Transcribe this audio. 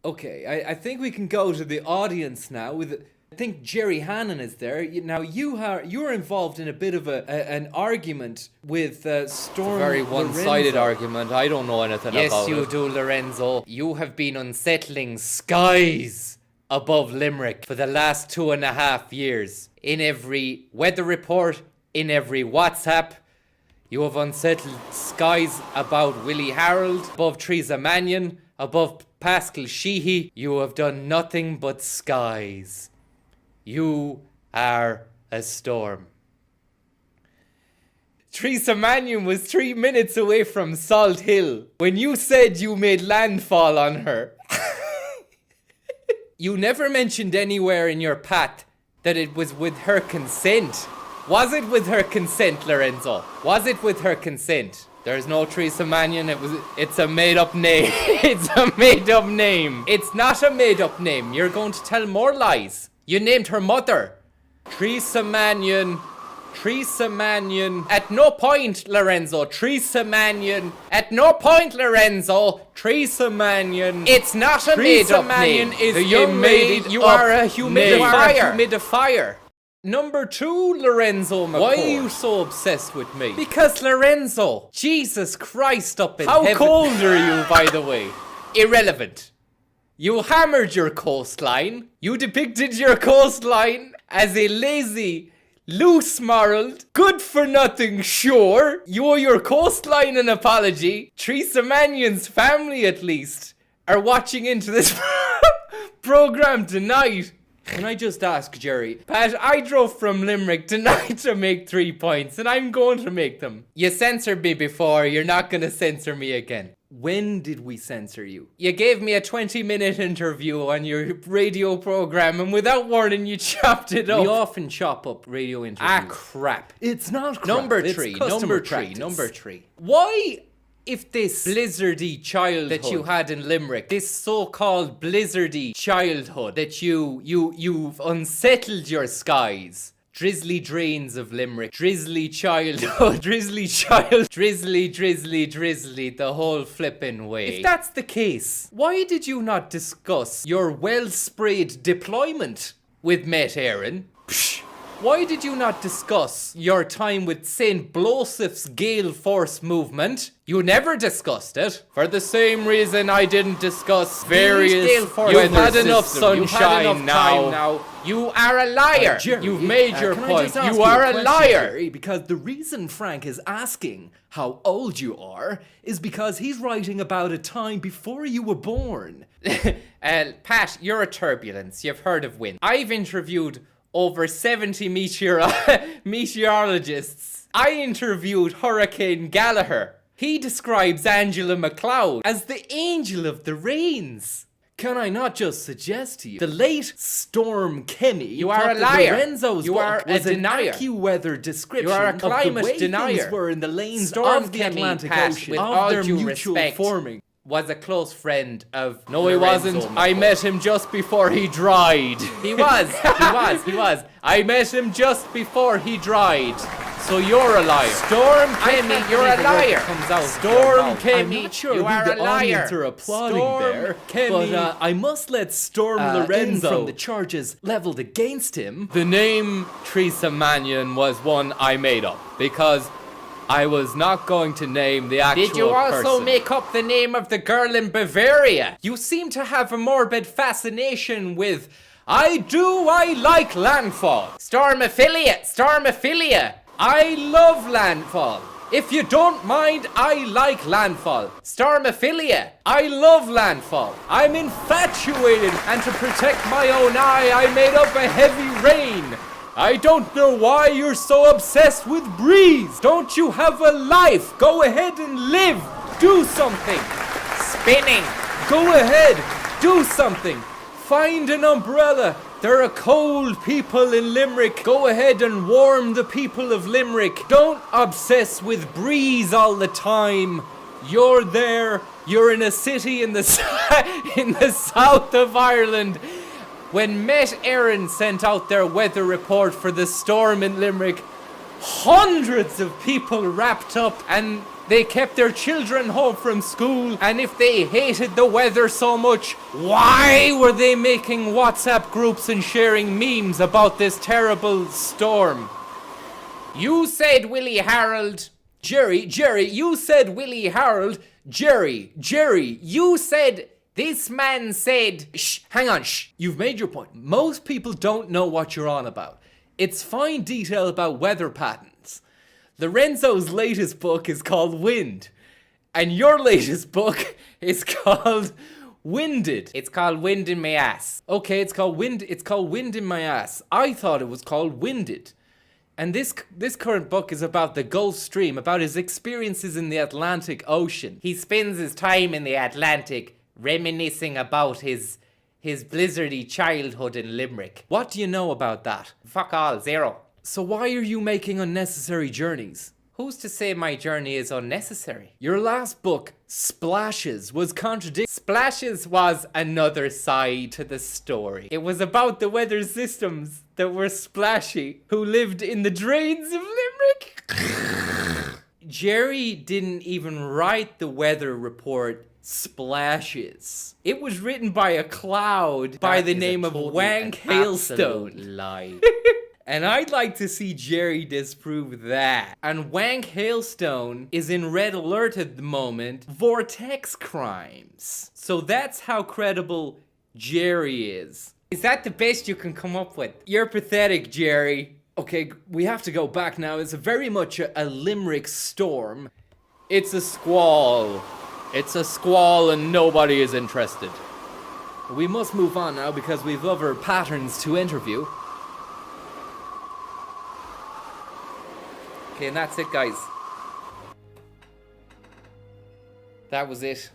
Okay, I think we can go to the audience now with... I think Jerry Hannon is there. Now you're involved in a bit of an argument with Storm. Very one-sided Lorenzo. argument. I don't know anything about it. Yes, you do, Lorenzo. You have been unsettling skies above Limerick for the last 2.5 years. In every weather report, in every WhatsApp, you have unsettled skies about Willie Harold, above Teresa Mannion, above Pascal Sheehy. You have done nothing but skies. You are a storm. Teresa Mannion was 3 minutes away from Salt Hill when you said you made landfall on her. You never mentioned anywhere in your path that it was with her consent. Was it with her consent, Lorenzo? Was it with her consent? There's no Teresa Mannion. It's a made-up name. It's a made-up name. It's not a made-up name. You're going to tell more lies. You named her mother. Teresa Mannion. At no point, Lorenzo. Teresa Mannion. At no point, Lorenzo. Teresa Mannion. It's not a made-up name. Is the young lady. You are a humidifier. Number 2, Lorenzo McCord. Why are you so obsessed with me? Because Lorenzo, Jesus Christ up in How heaven. cold are you, by the way? Irrelevant. You hammered your coastline. You depicted your coastline as a lazy, loose-moraled, good-for-nothing shore. You owe your coastline an apology. Teresa Mannion's family, at least, are watching into this program tonight. Can I just ask, Jerry? Pat, I drove from Limerick tonight to make 3 points, and I'm going to make them. You censored me before, you're not going to censor me again. When did we censor you? You gave me a 20-minute interview on your radio program, and without warning, you chopped it up. We often chop up radio interviews. Ah, crap. It's not crap. Number It's 3, customer number 3, practice. number 3. Why, if this blizzardy childhood that you had in Limerick, this so-called blizzardy childhood that you've unsettled your skies, drizzly drains of Limerick, drizzly childhood, drizzly, the whole flippin' way. If that's the case, why did you not discuss your well-sprayed deployment with Met Éireann? Why did you not discuss your time with St. Bloseph's Gale Force movement? You never discussed it. For the same reason I didn't discuss various Gale Force You've had weather enough system. You've had sunshine enough time now. You are a liar. Jerry, You've made your can I point. just ask You are a a question, liar. Jerry? Because the reason Frank is asking how old you are is because he's writing about a time before you were born. Pat, you're a turbulence. You've heard of wind. I've interviewed over 70 meteorologists. I interviewed Hurricane Gallagher. He describes Angela MacLeod as the angel of the rains. Can I not just suggest to you, the late Storm Kemi, You are thought a that liar. Lorenzo's You book are a was denier. an AccuWeather description You are a of climate the way denier. things were in the lanes Storm of the Kemi, Atlantic Pat, Ocean, with of all their due mutual respect, forming. Was a close friend of No, he Lorenzo wasn't. I met him just before he dried. He was. I met him just before he dried. So you're a liar. Storm Kemi, you're a liar. Storm Kemi, I'm not sure you who are the a liar. audience are applauding Storm there, Kemi, but I must let Storm Lorenzo Lorenzo from the charges leveled against him. The name Teresa Mannion was one I made up because I was not going to name the actual Did you also person. make up the name of the girl in Bavaria? You seem to have a morbid fascination with I like landfall. Stormophilia. I love landfall. If you don't mind, I like landfall. Stormophilia. I love landfall. I'm infatuated, and to protect my own eye, I made up a heavy rain. I don't know why you're so obsessed with breeze. Don't you have a life? Go ahead and live. Do something. Spinning. Go ahead. Do something. Find an umbrella. There are cold people in Limerick. Go ahead and warm the people of Limerick. Don't obsess with breeze all the time. You're there. You're in a city in the in the south of Ireland. When Met Éireann sent out their weather report for the storm in Limerick, hundreds of people wrapped up and they kept their children home from school, and if they hated the weather so much, why were they making WhatsApp groups and sharing memes about this terrible storm? You said Willie Harold. Jerry, you said Willie Harold. Jerry, you said... This man said... Shh, hang on, shh. You've made your point. Most people don't know what you're on about. It's fine detail about weather patterns. Lorenzo's latest book is called Wind. And your latest book is called Winded. It's called Wind in My Ass. Okay, it's called Wind in My Ass. I thought it was called Winded. And this current book is about the Gulf Stream, about his experiences in the Atlantic Ocean. He spends his time in the Atlantic reminiscing about his blizzardy childhood in Limerick. What do you know about that? Fuck all, zero. So why are you making unnecessary journeys? Who's to say my journey is unnecessary? Your last book, Splashes, was contradictory. Splashes was another side to the story. It was about the weather systems that were splashy, who lived in the drains of Limerick. Jerry didn't even write the weather report Splashes. It was written by a cloud by the name of Wank Hailstone. Lie. And I'd like to see Jerry disprove that. And Wank Hailstone is in red alert at the moment. Vortex crimes. So that's how credible Jerry is. Is that the best you can come up with? You're pathetic, Jerry. Okay, we have to go back now. It's very much a Limerick storm. It's a squall. It's a squall and nobody is interested. We must move on now because we've other patterns to interview. Okay, and that's it, guys. That was it.